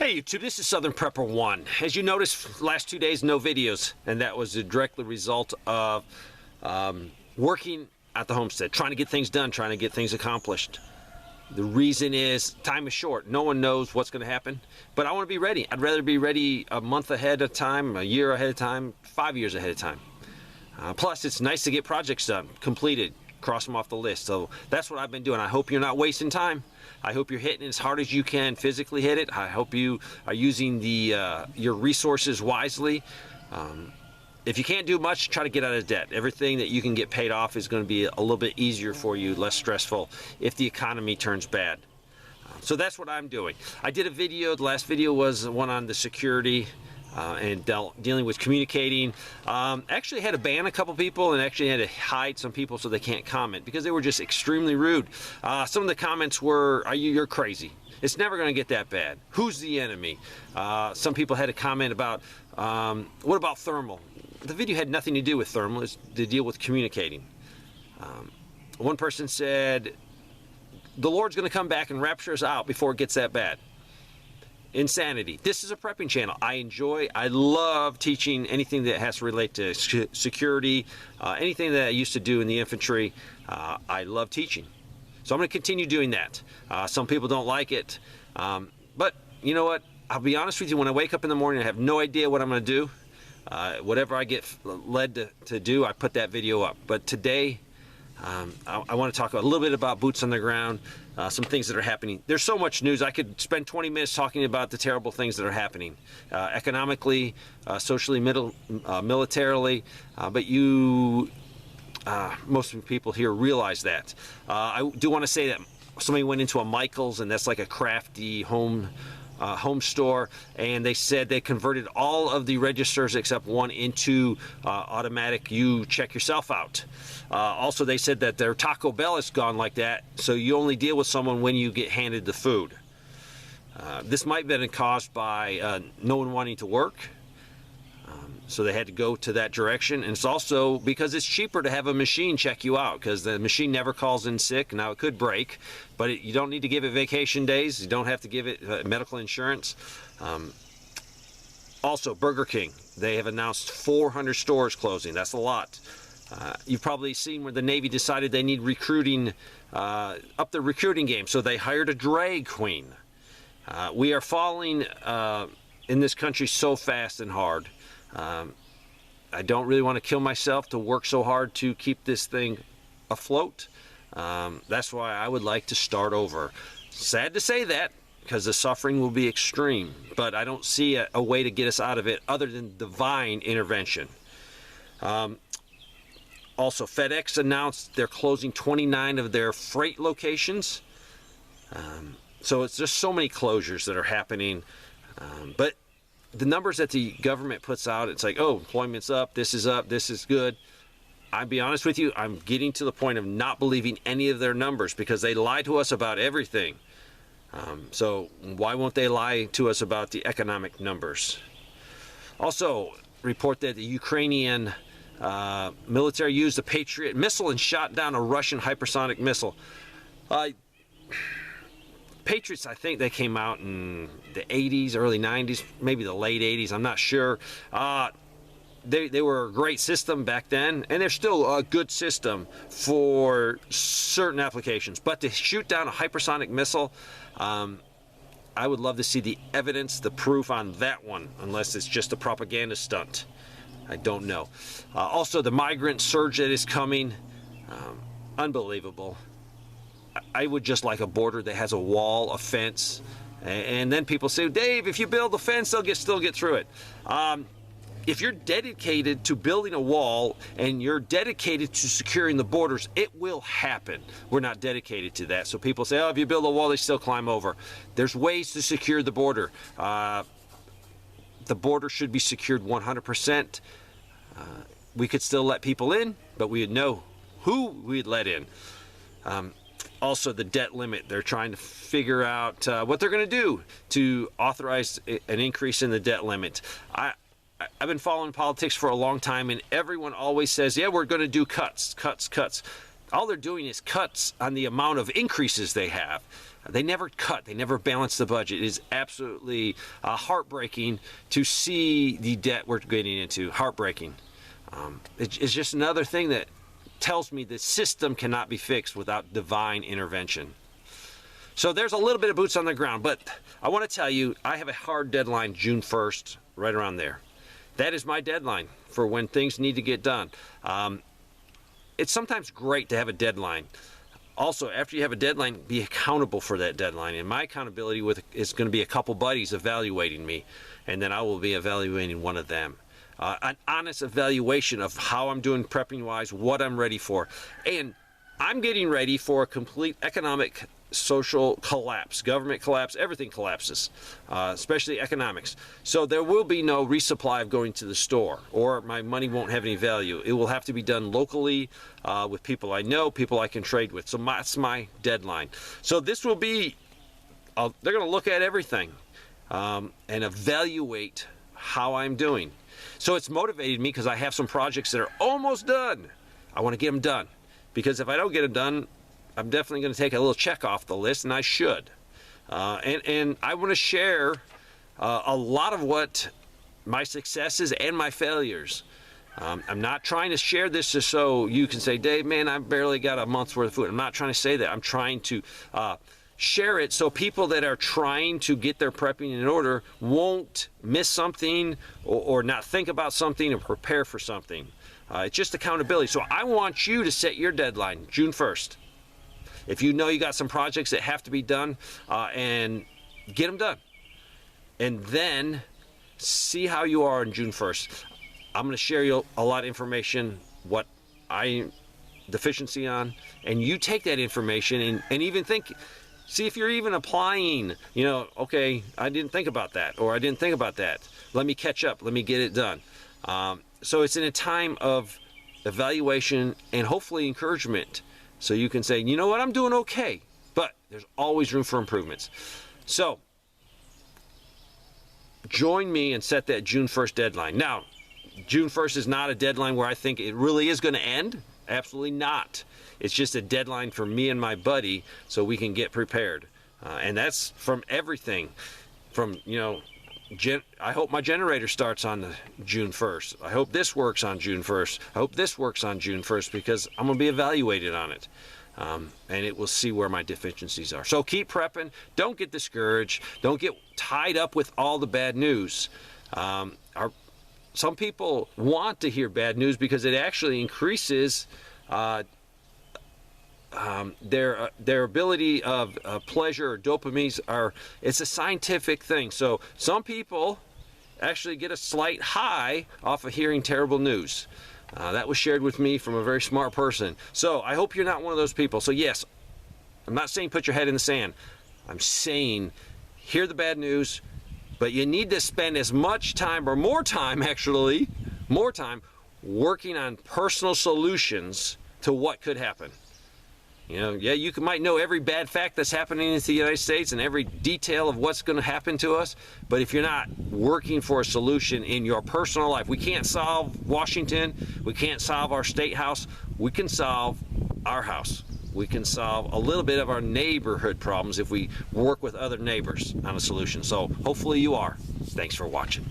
Hey YouTube, this is Southern Prepper 1. As you noticed, last 2 days no videos, and that was a direct result of working at the homestead, trying to get things done, trying to get things accomplished. The reason is time is short. No one knows what's going to happen, but I want to be ready. I'd rather be ready a month ahead of time, a year ahead of time, 5 years ahead of time. Plus, it's nice to get projects done, completed, cross them off the list. So that's what I've been doing. I hope you're not wasting time. I hope you're hitting as hard as you can physically hit it. I hope you are using your resources wisely. If you can't do much, try to get out of debt. Everything that you can get paid off is going to be a little bit easier for you, less stressful if the economy turns bad. So that's what I'm doing. I did a video. The last video was one on the security and dealing with communicating. Actually had to ban a couple people and actually had to hide some people so they can't comment because they were just extremely rude. Some of the comments were, you're crazy. It's never going to get that bad. Who's the enemy? Some people had a comment about, what about thermal? The video had nothing to do with thermal. It's to deal with communicating. One person said, the Lord's going to come back and rapture us out before it gets that bad. Insanity. This is a prepping channel. I love teaching anything that has to relate to security, anything that I used to do in the infantry. I love teaching. So I'm going to continue doing that. Some people don't like it, but you know what? I'll be honest with you, when I wake up in the morning, I have no idea what I'm going to do. Whatever I get led to do, I put that video up. But today, I want to talk a little bit about boots on the ground, some things that are happening. There's so much news. I could spend 20 minutes talking about the terrible things that are happening, economically, socially, militarily, but most people here realize that. I do want to say that somebody went into a Michael's, and that's like a crafty home store, and they said they converted all of the registers except one into automatic, you check yourself out. Also, they said that their Taco Bell is gone like that, so you only deal with someone when you get handed the food. This might have been caused by no one wanting to work, so they had to go to that direction. And it's also because it's cheaper to have a machine check you out, because the machine never calls in sick. Now it could break, but you don't need to give it vacation days. You don't have to give it medical insurance. Also, Burger King, they have announced 400 stores closing. That's a lot. You've probably seen where the Navy decided they need recruiting, up the recruiting game, so they hired a drag queen. We are falling in this country so fast and hard. I don't really want to kill myself to work so hard to keep this thing afloat. That's why I would like to start over. Sad to say that, because the suffering will be extreme, but I don't see a way to get us out of it other than divine intervention. Also, FedEx announced they're closing 29 of their freight locations. So it's just so many closures that are happening. But the numbers that the government puts out, it's like, oh, employment's up, this is good. I'll be honest with you, I'm getting to the point of not believing any of their numbers because they lie to us about everything. So why won't they lie to us about the economic numbers? Also, report that the Ukrainian military used a Patriot missile and shot down a Russian hypersonic missile. Patriots, I think they came out in the 80s, early 90s, maybe the late 80s, I'm not sure. They were a great system back then, and they're still a good system for certain applications. But to shoot down a hypersonic missile, I would love to see the evidence, the proof on that one, unless it's just a propaganda stunt. I don't know. Also, the migrant surge that is coming, unbelievable. I would just like a border that has a wall, a fence, and then people say, Dave, if you build a fence, they'll still get through it. If you're dedicated to building a wall and you're dedicated to securing the borders, it will happen. We're not dedicated to that. So people say, oh, if you build a wall, they still climb over. There's ways to secure the border. The border should be secured 100%. We could still let people in, but we would know who we'd let in. Also, the debt limit. They're trying to figure out what they're going to do to authorize an increase in the debt limit. I've been following politics for a long time, and everyone always says, yeah, we're going to do cuts. All they're doing is cuts on the amount of increases they have. They never cut. They never balance the budget. It is absolutely heartbreaking to see the debt we're getting into. Heartbreaking. It's just another thing that tells me the system cannot be fixed without divine intervention. So there's a little bit of boots on the ground, but I want to tell you, I have a hard deadline, June 1st, right around there. That is my deadline for when things need to get done. It's sometimes great to have a deadline. Also, after you have a deadline, be accountable for that deadline. And my accountability is going to be a couple buddies evaluating me, and then I will be evaluating one of them. An honest evaluation of how I'm doing prepping-wise, what I'm ready for. And I'm getting ready for a complete economic, social collapse, government collapse, everything collapses, especially economics. So there will be no resupply of going to the store, or my money won't have any value. It will have to be done locally with people I know, people I can trade with. So that's my deadline. So this will be, they're going to look at everything and evaluate how I'm doing. So it's motivated me because I have some projects that are almost done. I want to get them done, because if I don't get them done, I'm definitely going to take a little check off the list, and I should. And I want to share a lot of what my successes and my failures. I'm not trying to share this just so you can say, Dave, man, I barely got a month's worth of food. I'm not trying to say that. I'm trying to share it so people that are trying to get their prepping in order won't miss something or not think about something or prepare for something. It's just accountability. So I want you to set your deadline, June 1st. If you know you got some projects that have to be done, and get them done. And then see how you are on June 1st. I'm going to share you a lot of information, what I'm deficiency on, and you take that information and even think, see if you're even applying, you know, okay, I didn't think about that, or I didn't think about that. Let me catch up. Let me get it done. So it's in a time of evaluation and hopefully encouragement. So you can say, you know what, I'm doing okay, but there's always room for improvements. So join me and set that June 1st deadline. Now, June 1st is not a deadline where I think it really is going to end. Absolutely not. It's just a deadline for me and my buddy so we can get prepared. And that's from everything. From, you know, I hope my generator starts on the June 1st. I hope this works on June 1st. I hope this works on June 1st, because I'm going to be evaluated on it. And it will see where my deficiencies are. So keep prepping. Don't get discouraged. Don't get tied up with all the bad news. Some people want to hear bad news because it actually increases their ability of pleasure or dopamines it's a scientific thing. So some people actually get a slight high off of hearing terrible news. That was shared with me from a very smart person. So I hope you're not one of those people. So yes, I'm not saying put your head in the sand. I'm saying hear the bad news, but you need to spend as much time, or more time actually, more time working on personal solutions to what could happen. You know, yeah, you might know every bad fact that's happening in the United States and every detail of what's going to happen to us, but if you're not working for a solution in your personal life, we can't solve Washington, we can't solve our state house, we can solve our house. We can solve a little bit of our neighborhood problems if we work with other neighbors on a solution. So hopefully you are. Thanks for watching.